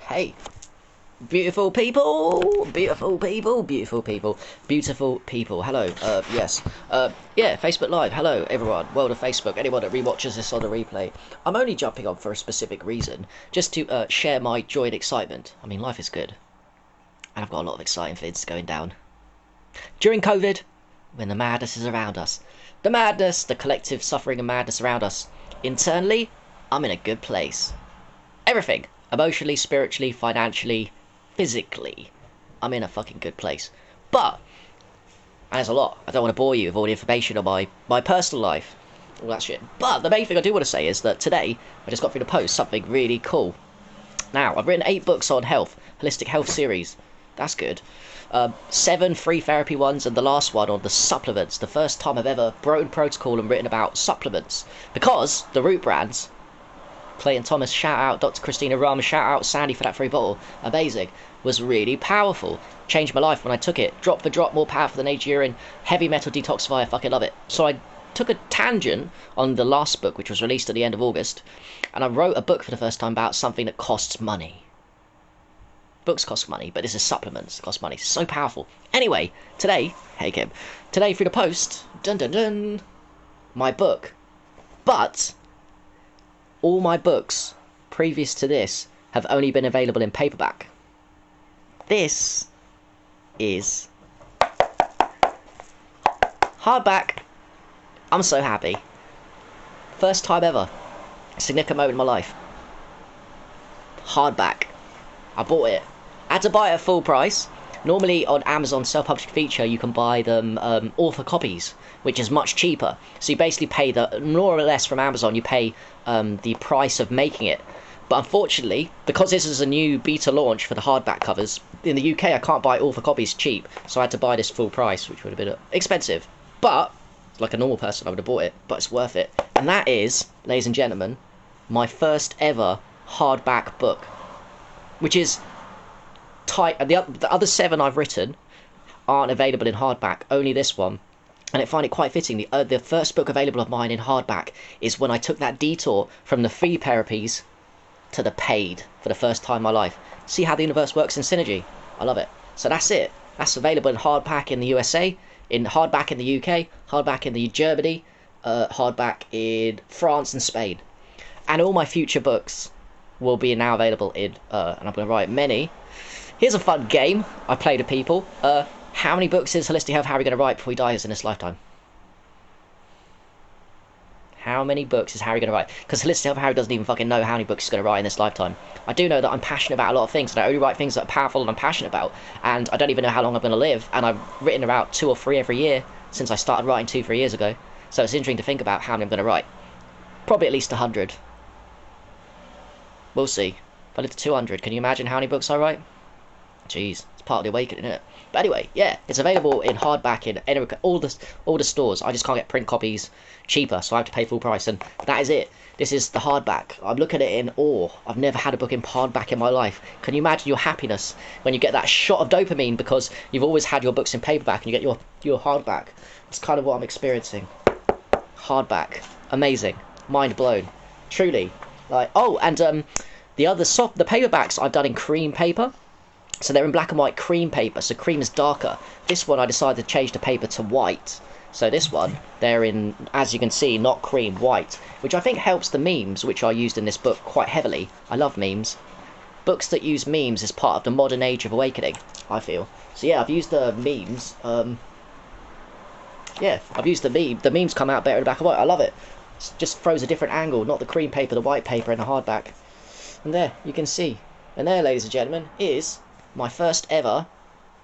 Hey, beautiful people, beautiful people, beautiful people, beautiful people. Hello, yes. Yeah, Facebook Live. Hello, everyone. World of Facebook. Anyone that rewatches this on the replay. I'm only jumping on for a specific reason, just to share my joy and excitement. I mean, life is good, and I've got a lot of exciting things going down. During COVID, when the madness is around us, the madness, the collective suffering and madness around us, internally, I'm in a good place. Everything. Emotionally, spiritually, financially, physically. I'm in a fucking good place. But, and there's a lot. I don't want to bore you with all the information on my personal life. All that shit. But the main thing I do want to say is that today, I just got through the post something really cool. Now, I've written 8 books on health. Holistic health series. That's good. 7 free therapy ones, and the last one on the supplements. The first time I've ever broken protocol and written about supplements. Because the root brands, Clayton Thomas, shout out, Dr. Christina Rama, shout out Sandy for that free bottle, amazing, was really powerful. Changed my life when I took it. Drop for drop, more powerful than age urine, heavy metal detoxifier, I fucking love it. So I took a tangent on the last book, which was released at the end of August, and I wrote a book for the first time about something that costs money. Books cost money, but this is supplements that cost money. So powerful. Anyway, today, hey Kim, today through the post, dun dun dun, my book. But all my books previous to this have only been available in paperback. This is hardback. I'm so happy. First time ever. Significant moment in my life. Hardback. I bought it. I had to buy it at full price. Normally on Amazon self-published feature you can buy them author copies, which is much cheaper. So you basically pay the, more or less from Amazon, you pay the price of making it. But unfortunately, because this is a new beta launch for the hardback covers, in the UK I can't buy author copies cheap, so I had to buy this full price, which would have been expensive. But, like a normal person I would have bought it, but it's worth it. And that is, ladies and gentlemen, my first ever hardback book, which is tight. The other 7 I've written aren't available in hardback, only this one. And I find it quite fitting. The first book available of mine in hardback is when I took that detour from the free therapies to the paid for the first time in my life. See how the universe works in synergy. I love it. So that's it. That's available in hardback in the USA, in hardback in the UK, hardback in the Germany, hardback in France and Spain. And all my future books will be now available in, and I'm going to write many. Here's a fun game I play to people. How many books is Holistic Health Harry going to write before he dies in this lifetime? How many books is Harry going to write? Because Holistic Health Harry doesn't even fucking know how many books he's going to write in this lifetime. I do know that I'm passionate about a lot of things, and I only write things that are powerful and I'm passionate about. And I don't even know how long I'm going to live, and I've written about 2 or 3 every year since I started writing 2-3 years ago. So it's interesting to think about how many I'm going to write. Probably at least 100. We'll see. If I live to 200, can you imagine how many books I write? Jeez, it's part of the awakening, isn't it? But anyway, yeah, it's available in hardback in all the stores. I just can't get print copies cheaper, so I have to pay full price, and that is it. This is the hardback. I'm looking at it in awe. I've never had a book in hardback in my life. Can you imagine your happiness when you get that shot of dopamine because you've always had your books in paperback and you get your hardback? That's kind of what I'm experiencing. Hardback, amazing, mind blown, truly. Like, oh, and the paperbacks I've done in cream paper. So they're in black and white cream paper, so cream is darker. This one I decided to change the paper to white. So this one, they're in, as you can see, not cream, white. Which I think helps the memes, which are used in this book quite heavily. I love memes. Books that use memes is part of the modern age of awakening, I feel. So yeah, I've used the memes. Yeah, I've used the memes come out better in black and white. I love it. It just throws a different angle, not the cream paper, the white paper and the hardback. And there, you can see. And there, ladies and gentlemen, is my first ever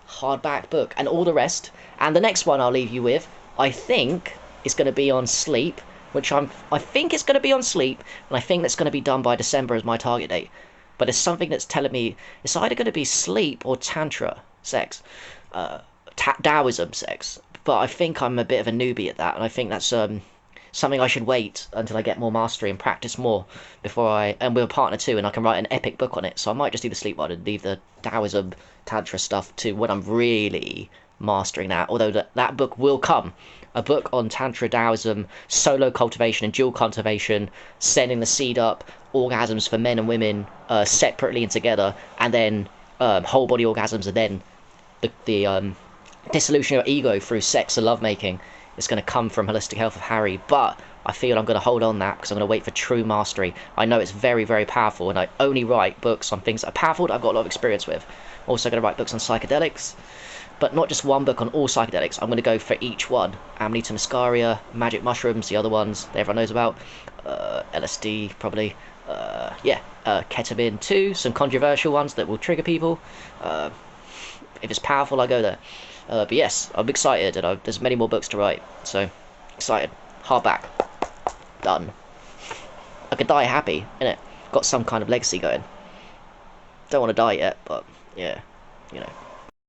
hardback book, and all the rest. And the next one I'll leave you with, I think, is going to be on sleep, which I think it's going to be on sleep, and I think that's going to be done by December as my target date. But it's something that's telling me it's either going to be sleep or tantra sex, Taoism sex. But I think I'm a bit of a newbie at that, and I think that's something I should wait until I get more mastery and practice more before and with a partner too, and I can write an epic book on it. So I might just do the sleep one and leave the Taoism Tantra stuff to when I'm really mastering that, although that book will come. a book on Tantra Taoism, solo cultivation and dual cultivation, sending the seed up, orgasms for men and women separately and together, and then whole body orgasms, and then the dissolution of your ego through sex and lovemaking is going to come from Holistic Health of Harry. But I feel I'm going to hold on that because I'm going to wait for true mastery. I know it's very, very powerful, and I only write books on things that are powerful that I've got a lot of experience with. Also going to write books on psychedelics, but not just one book on all psychedelics. I'm going to go for each one. Amanita muscaria, magic mushrooms, the other ones that everyone knows about, LSD probably, ketamine too, some controversial ones that will trigger people. If it's powerful, I go there. But yes, I'm excited, and there's many more books to write, so excited. Hardback. Done. I could die happy, innit? Got some kind of legacy going. Don't want to die yet, but yeah, you know.